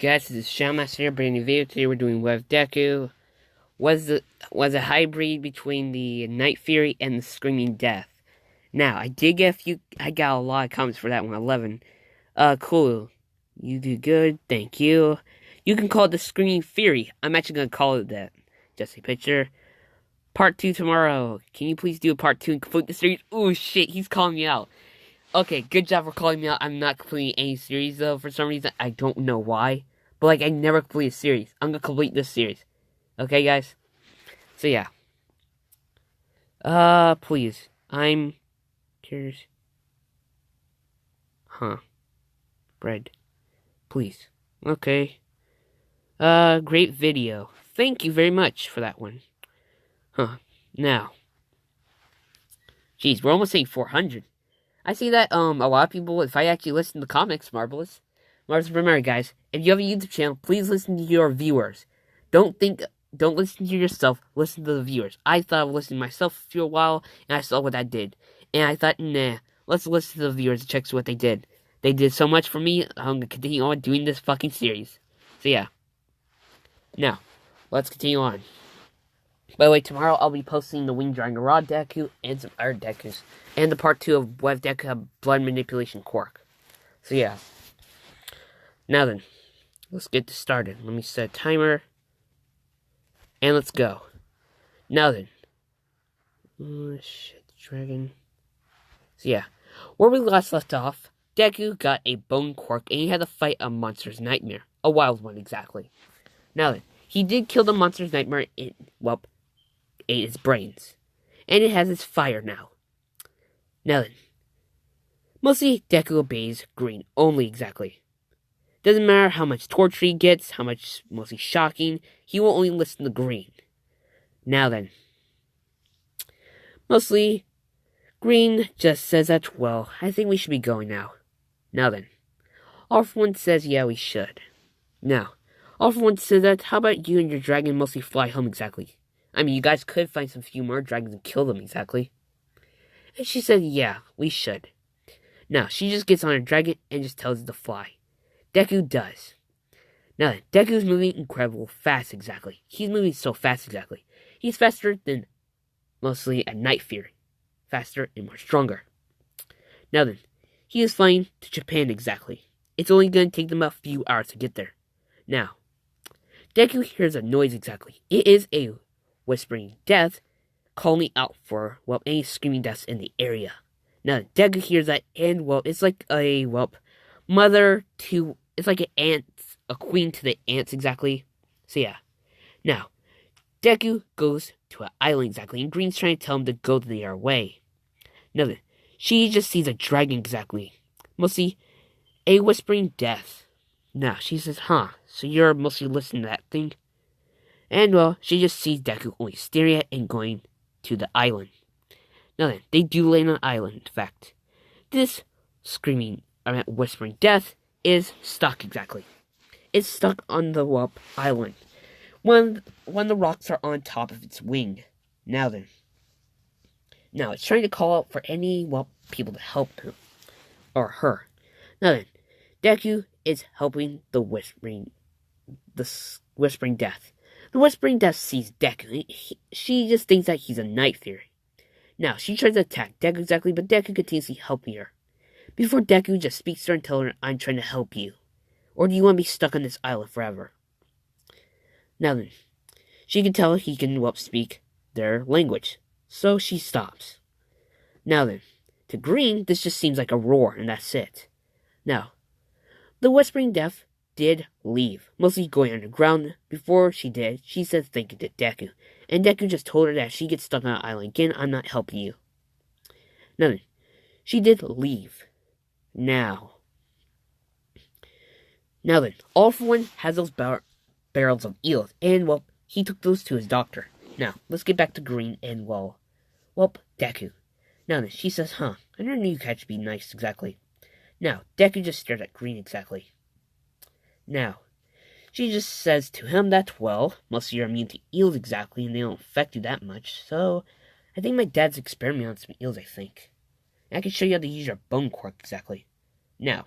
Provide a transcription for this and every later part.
Guys, this is Shellmaster here, bringing a video. Today we're doing deku. Was a hybrid between the Night Fury and the Screaming Death. Now, I got a lot of comments for that one, 11. Cool. You do good, thank you. You can call it the Screaming Fury. I'm actually gonna call it that. Just a picture. Part 2 tomorrow. Can you please do a part 2 and complete the series? Oh shit, he's calling me out. Okay, good job for calling me out. I'm not completing any series though, for some reason. I don't know why. But like, I never complete a series. I'm gonna complete this series. Okay, guys? So yeah. Please. I'm curious. Bread. Please. Okay. Great video. Thank you very much for that one. Now. Jeez, we're almost saying 400. I see that, a lot of people, if I actually listen to comics, Marvelous. Remember, guys, if you have a YouTube channel, please listen to your viewers. Don't listen to yourself, listen to the viewers. I thought of listening to myself for a while, and I saw what I did. And I thought, nah, let's listen to the viewers and check what they did. They did so much for me, I'm gonna continue on doing this fucking series. So yeah. Now, let's continue on. By the way, tomorrow I'll be posting the Wing Dragon Raw deku and some other dekus. And the part 2 of deku Blood Manipulation Quirk. So yeah. Now then, let's get this started. Let me set a timer. And let's go. Now then. Oh shit, dragon. So yeah. Where we last left off, Deku got a bone quirk and he had to fight a monster's nightmare. A wild one, exactly. Now then, he did kill the monster's nightmare and, well, ate its brains. And it has its fire now. Now then. Mostly, Deku obeys green only, exactly. Doesn't matter how much torture he gets, how much mostly shocking, he will only listen to green. Now then. Mostly, green just says that, well, I think we should be going now. Now then. All for One says, yeah, we should. Now, All for One says that, how about you and your dragon mostly fly home exactly? I mean, you guys could find some few more dragons and kill them exactly. And she said, yeah, we should. Now, she just gets on her dragon and just tells it to fly. Deku does. Now then, Deku's moving incredible fast exactly. He's moving so fast exactly. He's faster than mostly a Night Fury. Faster and more stronger. Now then, he is flying to Japan exactly. It's only going to take them a few hours to get there. Now, Deku hears a noise exactly. It is a whispering death calling out for, well, any screaming deaths in the area. Now, Deku hears that and, well, it's like a, well, mother to, it's like an ant, a queen to the ants exactly. So yeah. Now, Deku goes to an island exactly, and Green's trying to tell him to go their way. Now then, she just sees a dragon exactly. Mostly a whispering death. Now, she says, so you're mostly listening to that thing? And well, she just sees Deku only staring at and going to the island. Now then, they do land on an island, in fact. This whispering death is stuck exactly. It's stuck on the island. When the rocks are on top of its wing. Now then. Now it's trying to call out for any people to help him. Or her. Now then, Deku is helping the whispering death. The whispering death sees Deku. She just thinks that he's a Night Fury. Now, she tries to attack Deku exactly, but Deku continues helping her. Before Deku just speaks to her and tells her, I'm trying to help you. Or do you want to be stuck on this island forever? Now then, she can tell he can speak their language. So she stops. Now then, to Green, this just seems like a roar, and that's it. Now, the Whispering Death did leave, mostly going underground. Before she did, she said thank you to Deku. And Deku just told her that if she gets stuck on an island again, I'm not helping you. Now then, she did leave. Now then, All for One has those barrels of eels, and, he took those to his doctor. Now, let's get back to Green and, Deku. Now then, she says, I never knew you guys to be nice exactly. Now, Deku just stares at Green exactly. Now, she just says to him that, mostly you're immune to eels exactly, and they don't affect you that much, so I think my dad's experimenting on some eels, I think. I can show you how to use your bone quirk exactly. Now,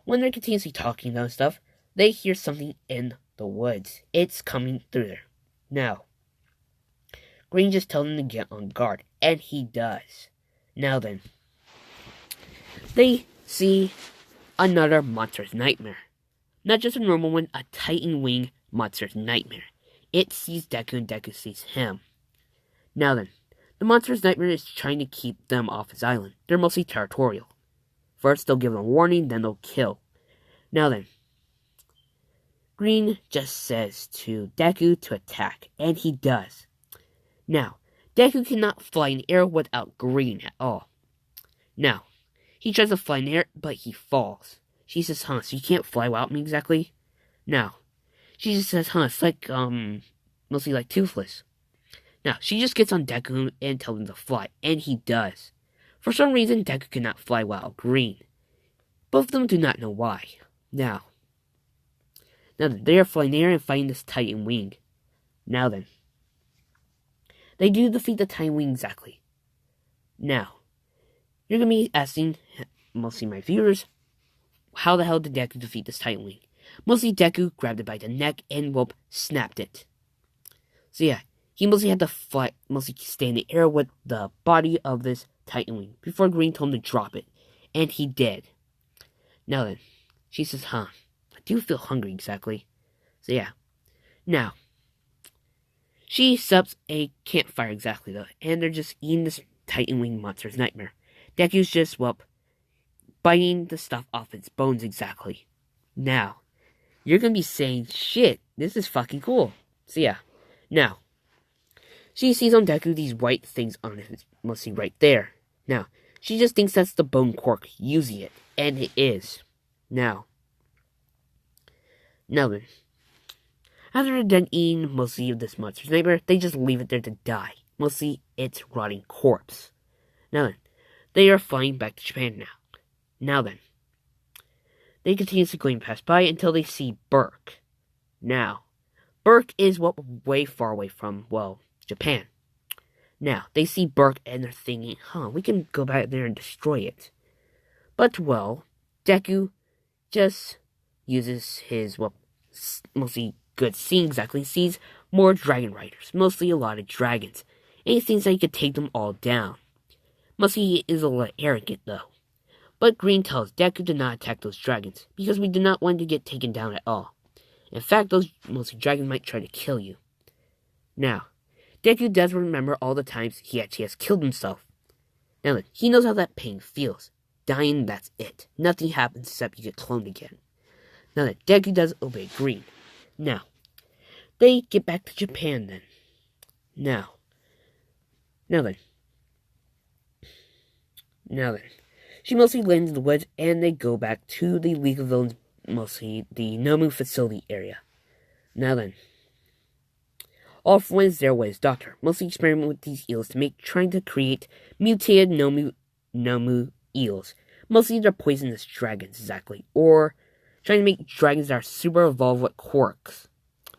when they're continuously talking about stuff, they hear something in the woods. It's coming through there. Now, Green just tells him to get on guard, and he does. Now then, they see another monster's nightmare. Not just a normal one, a Titan Wing monster's nightmare. It sees Deku and Deku sees him. Now then, the monster's nightmare is trying to keep them off his island. They're mostly territorial. First, they'll give them a warning, then they'll kill. Now then, Green just says to Deku to attack, and he does. Now, Deku cannot fly in the air without Green at all. Now, he tries to fly in the air, but he falls. She says, so you can't fly without me exactly? Now, she just says, it's like, mostly like Toothless. Now, she just gets on Deku and tells him to fly, and he does. For some reason, Deku cannot fly without Green. Both of them do not know why. Now then, they are flying in the air and fighting this Titan Wing. Now then, they do defeat the Titan Wing exactly. Now, you're going to be asking, mostly my viewers, how the hell did Deku defeat this Titan Wing? Mostly Deku grabbed it by the neck and snapped it. So yeah, he mostly had to fly, mostly stay in the air with the body of this Titan Wing before Green told him to drop it. And he did. Now then, she says, I do feel hungry exactly. So yeah. Now, she sets a campfire exactly though, and they're just eating this Titan Wing monster's nightmare. Deku's just, biting the stuff off its bones exactly. Now, you're gonna be saying, shit, this is fucking cool. So yeah. Now, she sees on Deku these white things on his, mostly right there. Now, she just thinks that's the bone cork using it, and it is. Now then, after they're done eating mostly of this monster's neighbor, they just leave it there to die. Mostly its rotting corpse. Now then, they are flying back to Japan now. Now then, they continuously going past by until they see Berk. Now, Berk is way far away from, Japan. Now, they see Berk and they're thinking, we can go back there and destroy it. But, Deku just uses his, mostly good seeing exactly, sees more dragon riders, mostly a lot of dragons, and he thinks that he could take them all down. Mostly he is a little arrogant, though. But Green tells Deku to not attack those dragons, because we do not want to get taken down at all. In fact, those mostly dragons might try to kill you. Now, Deku does remember all the times he actually has killed himself. Now then, he knows how that pain feels. Dying, that's it. Nothing happens except you get cloned again. Now then, Deku does obey Green. Now, they get back to Japan then. Now then. She mostly lands in the woods, and they go back to the League of Villains, mostly the Nomu facility area. Now then, all for one is there with his doctor, mostly experimenting with these eels trying to create mutated Nomu eels. Mostly they're poisonous dragons, exactly, or trying to make dragons that are super evolved with quirks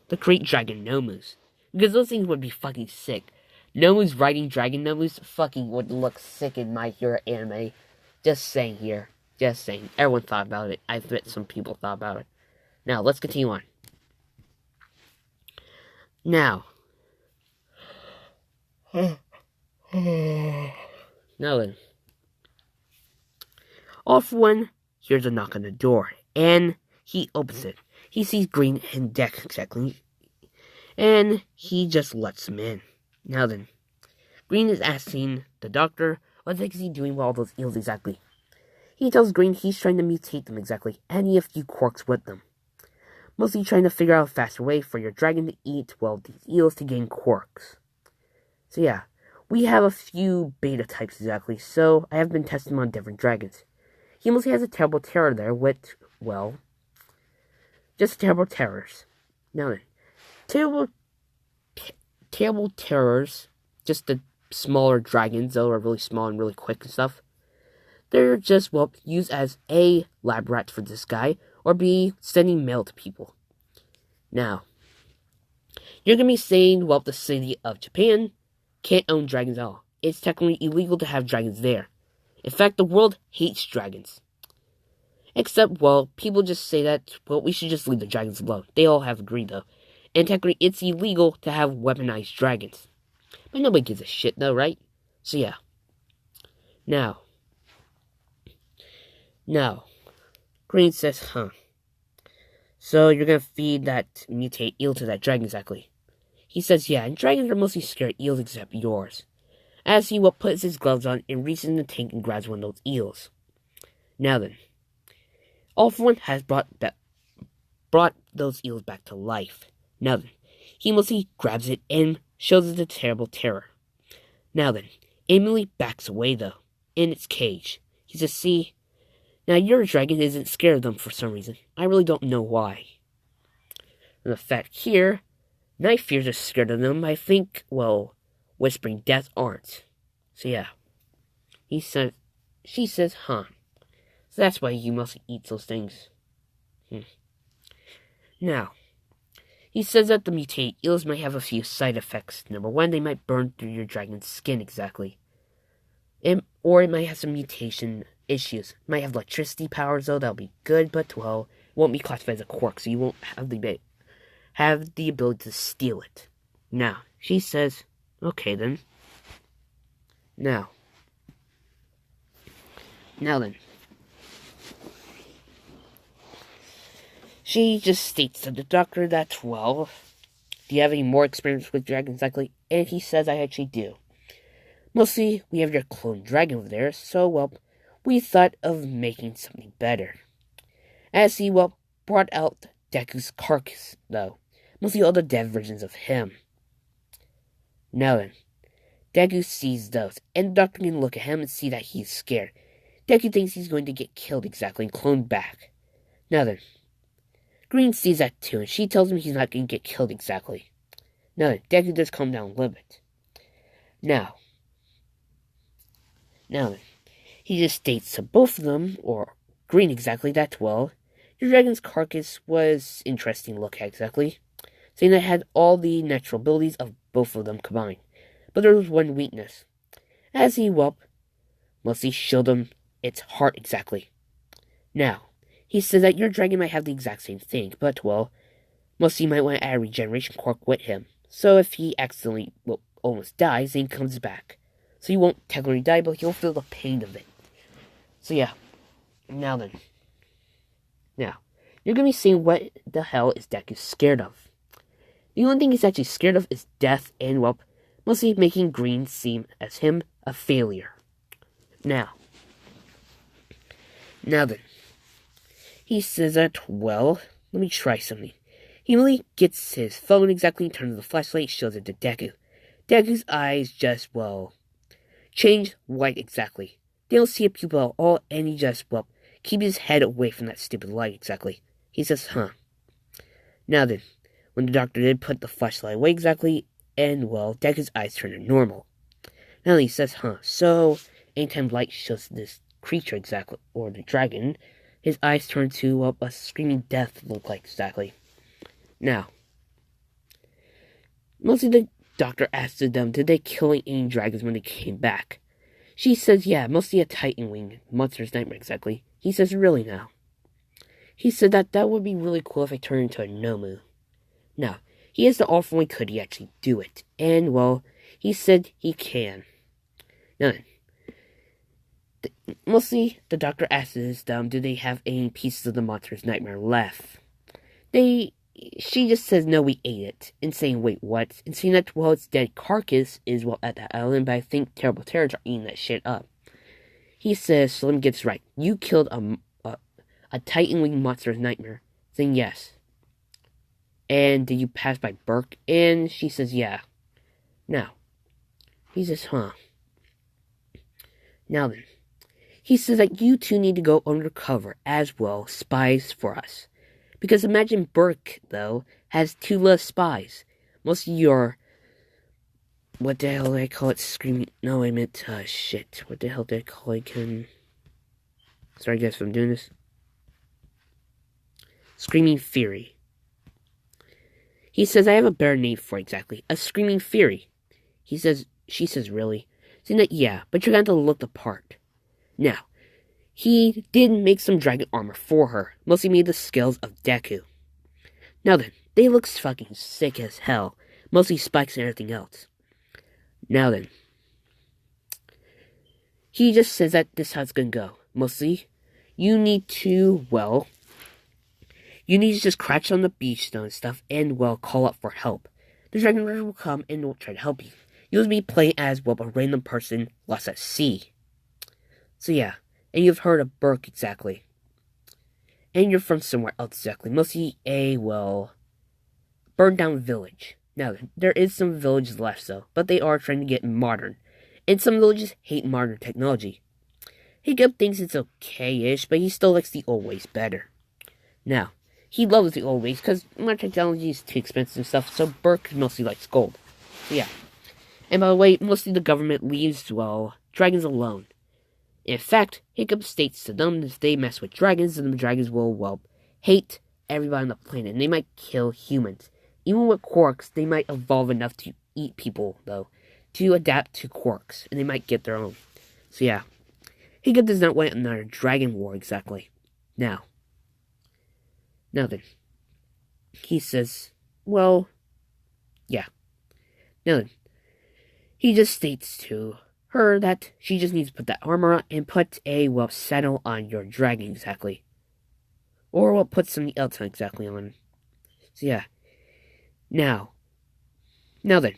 to create dragon Nomus, because those things would be fucking sick. Nomus riding dragon Nomus fucking would look sick in My Hero anime. Just saying here. Just saying. Everyone thought about it. I bet some people thought about it. Now, let's continue on. Now then. All for one hears a knock on the door, and he opens it. He sees Green and Deku exactly, and he just lets him in. Now then, Green is asking the doctor, what the heck is he doing with all those eels exactly? He tells Green he's trying to mutate them exactly, and he has a few quirks with them. Mostly trying to figure out a faster way for your dragon to eat, these eels to gain quirks. So yeah, we have a few beta types exactly, so I have been testing them on different dragons. He mostly has a terrible terror there with, just terrible terrors. Now then, terrible terrors, just the smaller dragons, though, are really small and really quick and stuff. They're just, used as A, lab rats for this guy, or B, sending mail to people. Now, you're going to be saying, the city of Japan can't own dragons at all. It's technically illegal to have dragons there. In fact, the world hates dragons. Except, well, people just say that, well, we should just leave the dragons alone. They all have agreed, though. And technically, it's illegal to have weaponized dragons. But nobody gives a shit, though, right? So, yeah. Now, Green says, huh. So, you're gonna feed that mutate eel to that dragon, exactly? He says, yeah, and dragons are mostly scared of eels except yours. As he puts his gloves on and reaches in the tank and grabs one of those eels. Now then, All For One has brought those eels back to life. Now then, he mostly grabs it and shows it a terrible terror. Now then, Emily backs away though, in its cage. He says, see, now your dragon isn't scared of them for some reason. I really don't know why. And the fact here, Night Fears are scared of them. I think, well, Whispering Death aren't. So yeah. She says, huh. So that's why you must eat those things. Now, he says that the mutated eels might have a few side effects. Number one, they might burn through your dragon's skin exactly. Or it might have some mutation issues. It might have electricity powers though, that'll be good, but well, it won't be classified as a quirk, so you won't have the ability to steal it. Now, she says, okay then. Now then. She just states to the doctor that, well, do you have any more experience with dragons exactly? And he says, I actually do. Mostly, we have your clone dragon over there, so, well, we thought of making something better. As he, well, brought out Deku's carcass, though. Mostly all the dead versions of him. Now then, Deku sees those, and the doctor can look at him and see that he's scared. Deku thinks he's going to get killed exactly and cloned back. Now then, Green sees that too, and she tells him he's not going to get killed exactly. Now then, Deku does calm down a little bit. Now then, he just states to both of them, or Green exactly, that, well, your dragon's carcass was interesting to look at exactly, saying that it had all the natural abilities of both of them combined. But there was one weakness. As he, mostly showed him its heart exactly. Now, he says that your dragon might have the exact same thing, but, well, mostly might want to add a regeneration quirk with him. So if he accidentally, almost dies, then he comes back. So he won't technically die, but he'll feel the pain of it. So yeah. Now then. Now, you're going to be seeing what the hell is Deku scared of. The only thing he's actually scared of is death and, mostly making Green seem as him a failure. Now then. He says that, well, let me try something. He really gets his phone exactly and turns the flashlight, shows it to Deku. Deku's eyes just, change white exactly. They don't see a pupil at all, and he just, keeps his head away from that stupid light exactly. He says, huh. Now then, when the doctor did put the flashlight away exactly, and, Deku's eyes turn to normal. Now he says, huh, so, anytime light shows this creature exactly, or the dragon, his eyes turn to a screaming death look like exactly. Now, mostly the doctor asked them, did they kill any dragons when they came back? She says, yeah, mostly a Titan Wing, Monster's Nightmare exactly. He says, really now? He said that would be really cool if I turned into a nomu. Now, he has the All For One, could he actually do it? And, he said he can. Now then, mostly, the doctor asks them, do they have any pieces of the Monster's Nightmare left? She just says, no, we ate it. And saying, wait, what? And saying that, its dead carcass is, at that island, but I think Terrible Terrors are eating that shit up. He says, so let me get this right. You killed a Titan Wing Monster's Nightmare. Saying, yes. And did you pass by Berk? And she says, yeah. Now, he says, huh. Now then. He says that you two need to go undercover as spies for us. Because imagine Berk, though, has 2 little spies. Most of your... What the hell did I call it? Screaming... No, I meant... shit. What the hell did I call it again? Sorry, guys, if I'm doing this. Screaming Fury. He says, I have a better name for it exactly. A Screaming Fury. She says, really? Saying that, yeah, but you're going to look the part. Now, he did make some dragon armor for her, mostly made the scales of deku. Now then, they look fucking sick as hell, mostly spikes and everything else. Now then, he just says that this is how it's gonna go. Mostly, you need to just crouch on the beach and stuff and, call up for help. The dragon rider will come and will try to help you. You'll be playing as, a random person lost at sea. So yeah, and you've heard of Berk exactly. And you're from somewhere else exactly. Mostly a, burned down village. Now, there is some villages left though, but they are trying to get modern. And some villages hate modern technology. Hiccup thinks it's okay-ish, but he still likes the old ways better. Now, he loves the old ways because modern technology is too expensive and stuff, so Berk mostly likes gold. So yeah. And by the way, mostly the government leaves, dragons alone. In fact, Hiccup states to them that if they mess with dragons, then the dragons will, hate everybody on the planet, and they might kill humans. Even with quarks, they might evolve enough to eat people, though, to adapt to quarks, and they might get their own. So yeah, Hiccup does not want another dragon war exactly. Now then, he says, yeah. Now then, he just states to her that she just needs to put that armor on and put a, saddle on your dragon exactly. Or put something else exactly on. So yeah. Now then,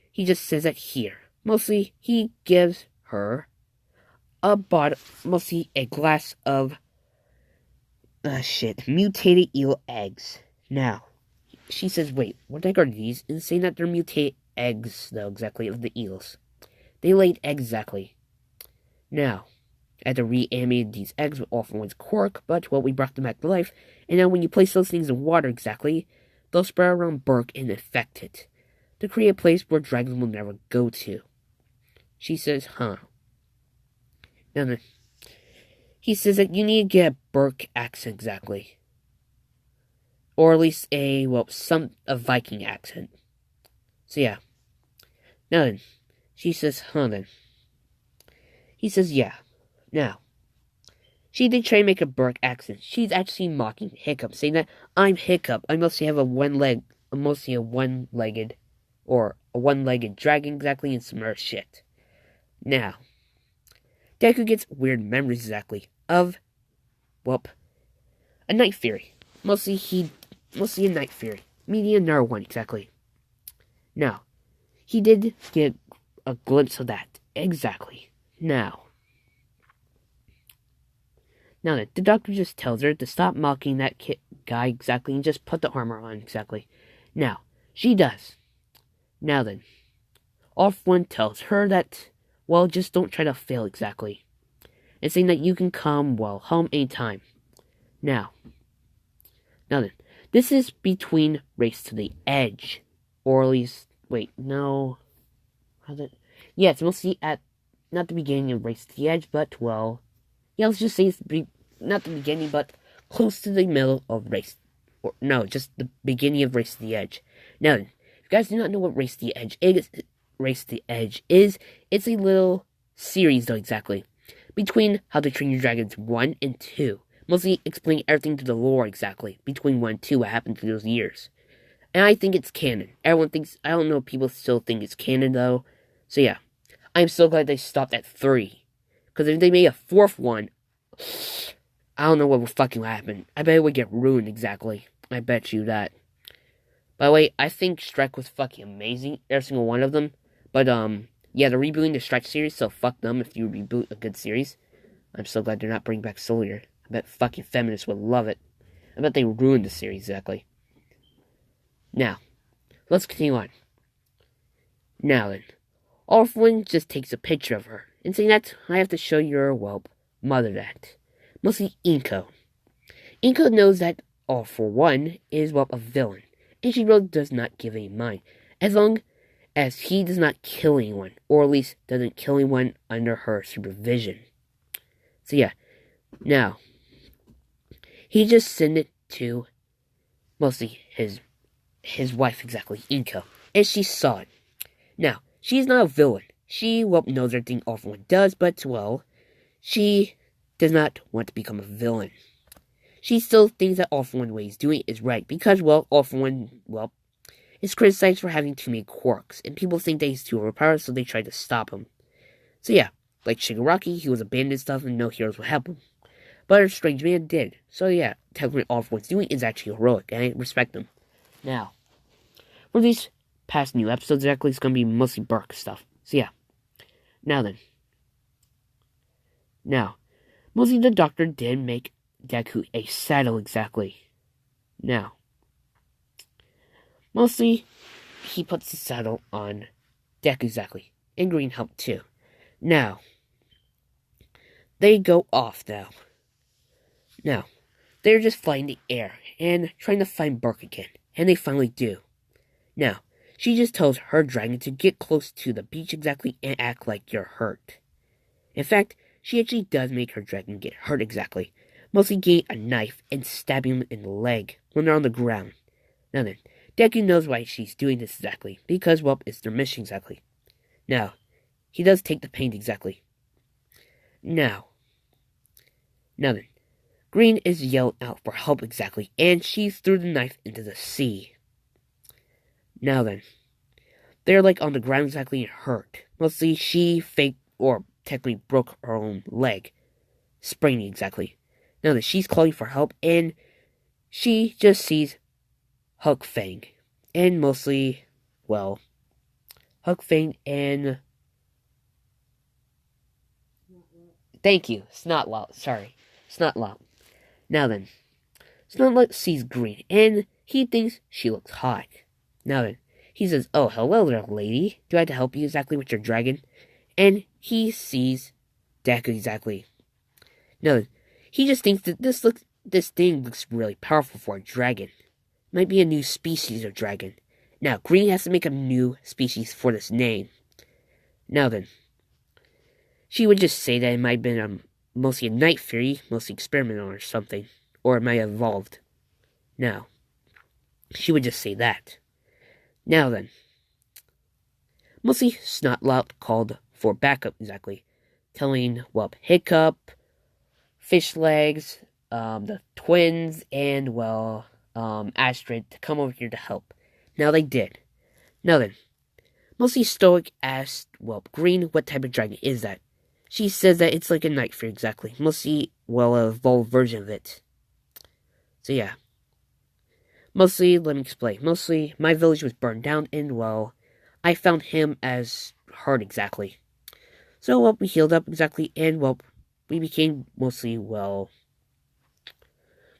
he just says that here. Mostly, he gives her mostly a glass of, mutated eel eggs. Now, she says, wait, what the heck are these? And saying that they're mutated eggs, though, exactly, of the eels. They laid eggs exactly. Now, I had to reanimate these eggs with all from one's cork, but, we brought them back to life. And now when you place those things in water exactly, they'll spread around Berk and infect it, to create a place where dragons will never go to. She says, huh. Now then, he says that you need to get a Berk accent exactly. Or at least a Viking accent. So yeah. Now then, she says, huh then. He says, yeah. Now, she did try to make a Berk accent. She's actually mocking Hiccup, saying that I'm Hiccup. I mostly have a one-legged dragon exactly and some other shit. Now, Deku gets weird memories exactly of, a night fairy. Mostly a night fairy. Meaning another one exactly. Now, he did get a glimpse of that exactly. Now then, the doctor just tells her to stop mocking that guy exactly and just put the armor on exactly. Now, she does. Now then, Off One tells her that, just don't try to fail exactly. And saying that you can come, home anytime. Now then, this is between Race to the Edge. Or at least, yeah, it's mostly at, not the beginning of Race to the Edge, but, let's just say it's not the beginning, but close to the middle of Race. Just the beginning of Race to the Edge. Now, if you guys do not know what Race to the Edge is, it's a little series, though, exactly, between How to Train Your Dragons 1 and 2. Mostly explaining everything to the lore, exactly, between 1 and 2, what happened through those years. And I think it's canon. Everyone thinks, I don't know if people still think it's canon, though. So, yeah. I'm so glad they stopped at 3. Because if they made a 4th one, I don't know what would fucking happen. I bet it would get ruined exactly. I bet you that. By the way, I think Strike was fucking amazing. Every single one of them. But, yeah, they're rebooting the Strike series, so fuck them if you reboot a good series. I'm so glad they're not bringing back Soldier. I bet fucking feminists would love it. I bet they ruined the series exactly. Now, let's continue on. Now then, Orphan just takes a picture of her, and saying that I have to show your, mother that. Mostly Inko. Inko knows that All For One is, a villain, and she really does not give a mind, as long as he does not kill anyone, or at least doesn't kill anyone under her supervision. So yeah, now, he just sent it to, mostly his wife exactly, Inko, and she saw it. Now, she's not a villain. She, knows everything All For One does, but, she does not want to become a villain. She still thinks that All For One way he's doing is right because, well, All For One, well, is criticized for having too many quirks, and people think that he's too overpowered, so they try to stop him. So yeah, like Shigaraki, he was abandoned stuff and no heroes would help him. But a strange man did. So yeah, technically All For One's doing is actually heroic, and I respect him. Now, for these past new episodes, exactly, it's gonna be mostly Berk stuff. So yeah. Now, mostly the doctor did make Deku a saddle exactly. Now, mostly he puts the saddle on Deku exactly. And Green helped too. Now, they go off now. Now, they're just flying the air and trying to find Berk again. And they finally do. Now, she just tells her dragon to get close to the beach exactly and act like you're hurt. In fact, she actually does make her dragon get hurt exactly, mostly getting a knife and stabbing him in the leg when they're on the ground. Now then, Deku knows why she's doing this exactly, because, well, it's their mission exactly. Now, he does take the pain exactly. Now then, Green is yelling out for help exactly, and she threw the knife into the sea. Now then, they're like on the ground exactly and hurt. Mostly she faked, or technically broke her own leg. Spraining exactly. Now that she's calling for help, and she just sees Huck Fang. And mostly, well, Huck Fang and... Thank you, Snotlout. Sorry, Snotlout. Now then, Snotlout sees Green, and he thinks she looks hot. Now then, he says, "Oh, hello there, lady. Do I have to help you exactly with your dragon?" And he sees Deku exactly. Now then, he just thinks that this thing looks really powerful for a dragon. Might be a new species of dragon. Now, Green has to make a new species for this name. Now then, she would just say that it might have been mostly a night fury, mostly experimental or something. Or it might have evolved. Now, she would just say that. Now then, mostly Snotlout called for backup exactly. Telling, well, Hiccup, Fish Legs, the twins, and, well, Astrid to come over here to help. Now they did. Now then, mostly Stoick asked, well, Green, what type of dragon is that? She says that it's like a night fury exactly. Mostly, well, an evolved version of it. So yeah. Mostly, let me explain. Mostly, my village was burned down, and, well, I found him as hurt exactly. So, well, we healed up exactly, and, well, we became mostly, well,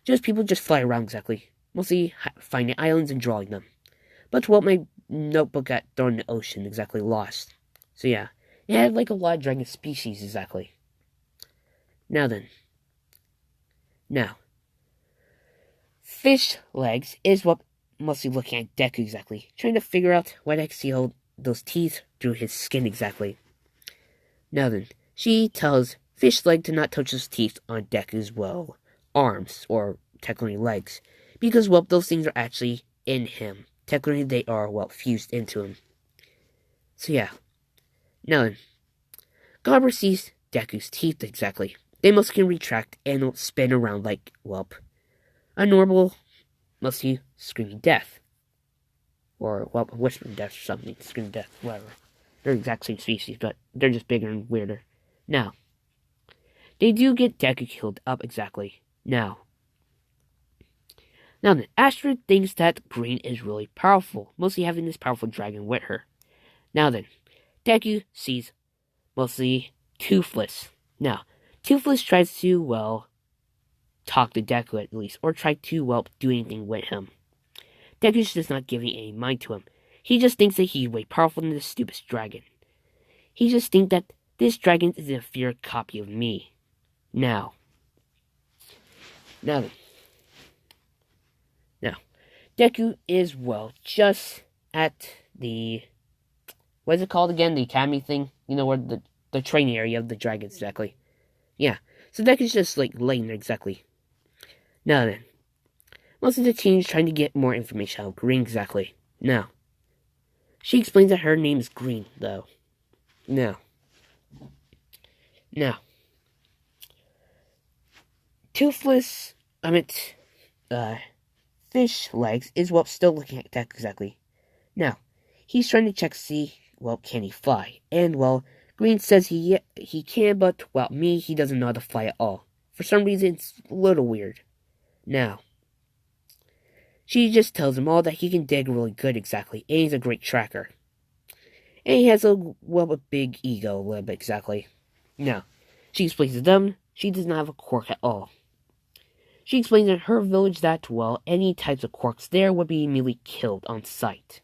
just people just fly around exactly. Mostly finding islands and drawing them. But, well, my notebook got thrown in the ocean, exactly lost. So, yeah. It had, like, a lot of dragon species, exactly. Now then. Now. Fish Legs is what mostly looking at Deku exactly. Trying to figure out why the heck he held those teeth through his skin exactly. Now then. She tells Fish Leg to not touch his teeth on Deku's, well, arms, or technically legs. Because, well, those things are actually in him. Technically, they are, well, fused into him. So, yeah. Now then, Gobber sees Deku's teeth exactly. They mostly can retract and will spin around like, well, a normal, mostly screaming death. Or, well, whispering death or something. Screaming death, whatever. They're the exact same species, but they're just bigger and weirder. Now, they do get Deku killed up exactly. Now then, Astrid thinks that Green is really powerful, mostly having this powerful dragon with her. Now then, Deku sees mostly Toothless. Now, Toothless tries to, well, talk to Deku at least, or try to, well, do anything with him. Deku's just not giving any mind to him. He just thinks that he's way powerful than this stupid dragon. He just thinks that this dragon is an inferior copy of me. Now then. Now, Deku is, well, just at the... What is it called again? The academy thing? You know, where the training area of the dragons, exactly. Yeah, so Deku's just, like, laying there, exactly. Now then. Most of the team is trying to get more information out of Green, exactly. Now. She explains that her name is Green, though. Now. Toothless, uh, Fish Legs is, well, still looking at Deku exactly. Now, he's trying to check to see, well, can he fly? And, well, Green says he can, but, well, he doesn't know how to fly at all. For some reason, it's a little weird. Now, she just tells him all that he can dig really good exactly, and he's a great tracker. And he has a big ego, a little bit exactly. Now, she explains to them she does not have a quirk at all. She explains in her village that, well, any types of quirks there would be immediately killed on sight.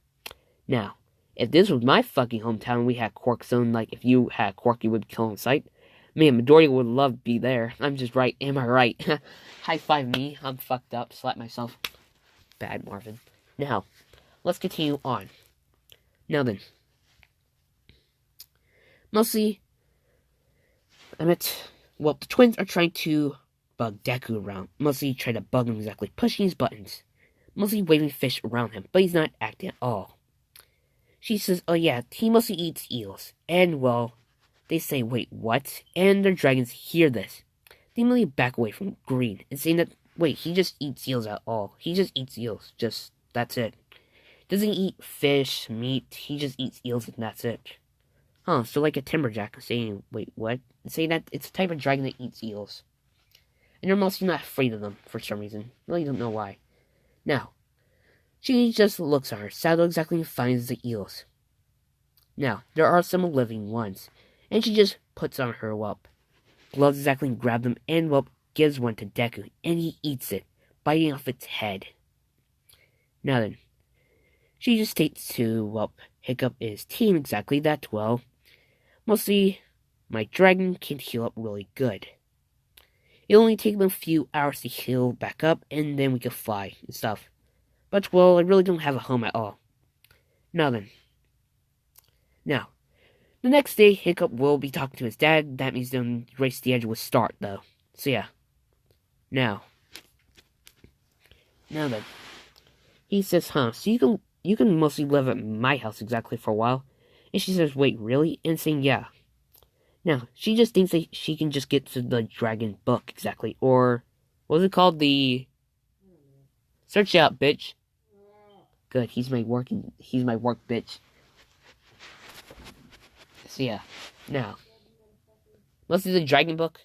Now, if this was my fucking hometown, we had quirk zone, like if you had a quirk, you would kill on sight. Man, Midoriya would love to be there. I'm just right. Am I right? High five me. I'm fucked up. Slap myself. Bad, Marvin. Now, let's continue on. Now then. Mostly, well, the twins are trying to bug Deku around. Mostly try to bug him exactly, pushing his buttons. Mostly waving fish around him, but he's not acting at all. She says, oh yeah, he mostly eats eels. And, well, they say, wait, what? And their dragons hear this. They immediately back away from Green and saying that, wait, he just eats eels at all. He just eats eels. Just, that's it. Doesn't eat fish, meat, he just eats eels and that's it. Huh, so like a timberjack saying, wait, what? Saying that it's a type of dragon that eats eels. And they're mostly not afraid of them for some reason. Really don't know why. Now, she just looks at her, Saddle exactly finds the eels. Now, there are some living ones, and she just puts on her whelp. Gloves exactly grab them, and whelp gives one to Deku, and he eats it, biting off its head. Now then, she just states to whelp, Hiccup is team exactly that, well, mostly, my dragon can heal up really good. It'll only take them a few hours to heal back up, and then we can fly and stuff. But, well, I really don't have a home at all. Now then. Now, the next day, Hiccup will be talking to his dad. That means the race to the edge will start, though. So, yeah. Now then. He says, huh, so you can mostly live at my house exactly for a while. And she says, wait, really? And saying, yeah. Now, she just thinks that she can just get to the dragon book exactly. Or, what was it called? Search it out, bitch. Good, he's my work bitch. So yeah, now, mostly the dragon book.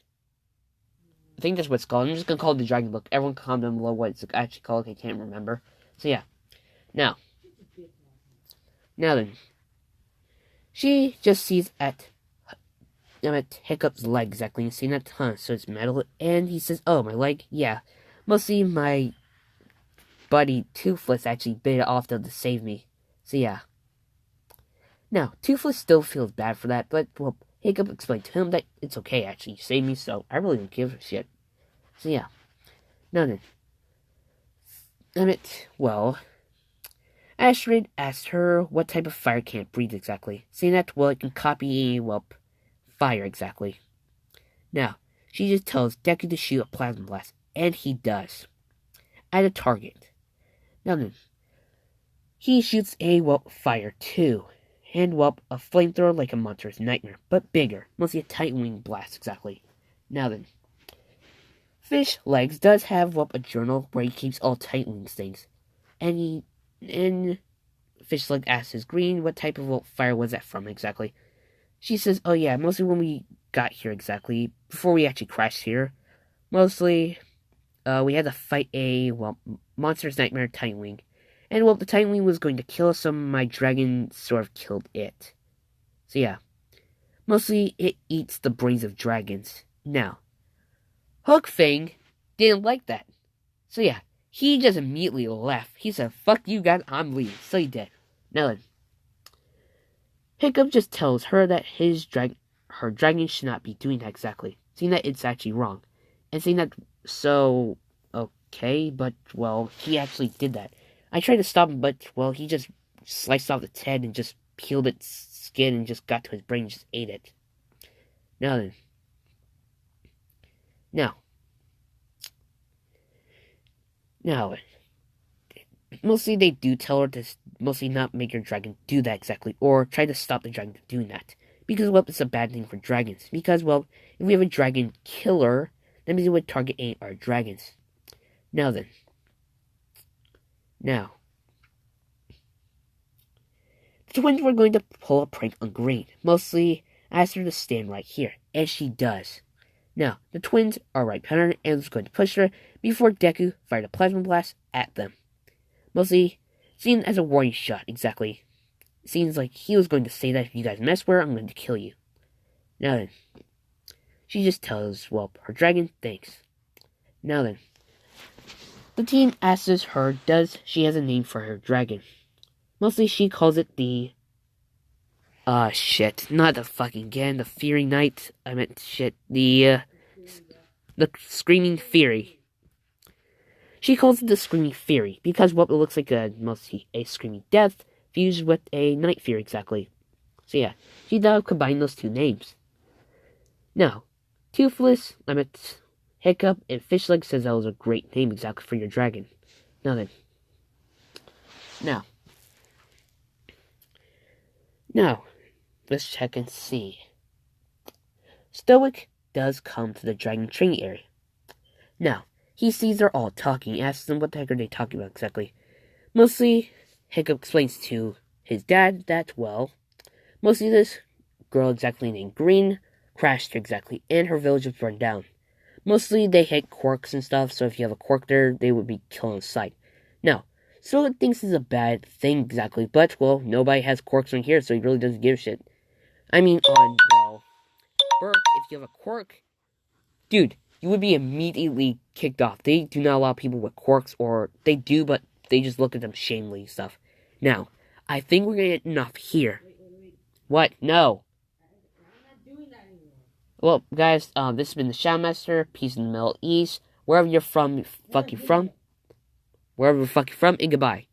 I think that's what it's called. I'm just gonna call it the dragon book. Everyone comment down below what it's actually called. I can't remember. So yeah, now then, she just sees at Hiccup's leg exactly, and seeing that, huh, so it's metal, and he says, oh, my leg, yeah, mostly my buddy Toothless actually bit it off to save me. So yeah. Now, Toothless still feels bad for that, but, well, Hiccup explained to him that it's okay, actually, you saved me, so I really don't give a shit. So yeah. Now then. Well, Astrid asked her what type of fire can't breathe exactly, saying that, well, it can copy, well, fire exactly. Now, she just tells Deku to shoot a plasma blast, and he does. At a target. Now then, he shoots a, well, fire too. And, well, a flamethrower like a monster's nightmare, but bigger. Mostly a tight wing blast, exactly. Now then, Fish Legs does have, well, a journal where he keeps all tight wings things. And Fish Leg asks his Green what type of, well, fire was that from exactly. She says, oh yeah, mostly when we got here exactly, before we actually crashed here, mostly, we had to fight a, well, monster's nightmare tight wing. And, well, the tight wing was going to kill us, so my dragon sort of killed it. So, yeah. Mostly, it eats the brains of dragons. Now, Hook Fang didn't like that. So, yeah, he just immediately left. He said, fuck you guys, I'm leaving. So he did. Now then, Hiccup just tells her that her dragon should not be doing that exactly. Saying that it's actually wrong. And saying that, so, okay, but, well, he actually did that. I tried to stop him, but, well, he just sliced off its head and just peeled its skin and just got to his brain and just ate it. Now then. Now, mostly they do tell her to mostly not make your dragon do that exactly, or try to stop the dragon from doing that. Because, well, it's a bad thing for dragons. Because, well, if we have a dragon killer, That means it would target our dragons. Now then. Now. The twins were going to pull a prank on Green. Mostly asked her to stand right here. And she does. Now, the twins are right behind her and was going to push her before Deku fired a plasma blast at them. Mostly seen as a warning shot, exactly. Seems like he was going to say that if you guys mess with her, I'm going to kill you. Now then. She just tells, well, her dragon, thanks. Now then. The team asks her, does she has a name for her dragon? Mostly she calls it the... shit. Not the fucking again, the Fury Knight. I meant shit. The Screaming Fury. She calls it the Screaming Fury because what it looks like mostly a Screaming Death fused with a Night Fury, exactly. So yeah, she combined those two names. Now, Toothless, I meant Hiccup, and Fishleg says that was a great name exactly for your dragon. Now then. Now, let's check and see. Stoick does come to the dragon training area. Now, he sees they're all talking, asks them what the heck are they talking about exactly. Mostly, Hiccup explains to his dad that, well, mostly this girl exactly named Green crashed exactly, and her village was burned down. Mostly, they hate quirks and stuff, so if you have a quirk there, they would be killed on sight. Now, Stoick thinks this is a bad thing exactly, but, well, nobody has quirks on here, so he really doesn't give a shit. I mean, on, well, Berk, if you have a quirk, dude, you would be immediately kicked off. They do not allow people with quirks, or they do, but they just look at them shamefully and stuff. Now, I think we're gonna get enough here. What? No. Well, guys, this has been the Shadowmaster, peace in the Middle East, wherever you're from, and goodbye.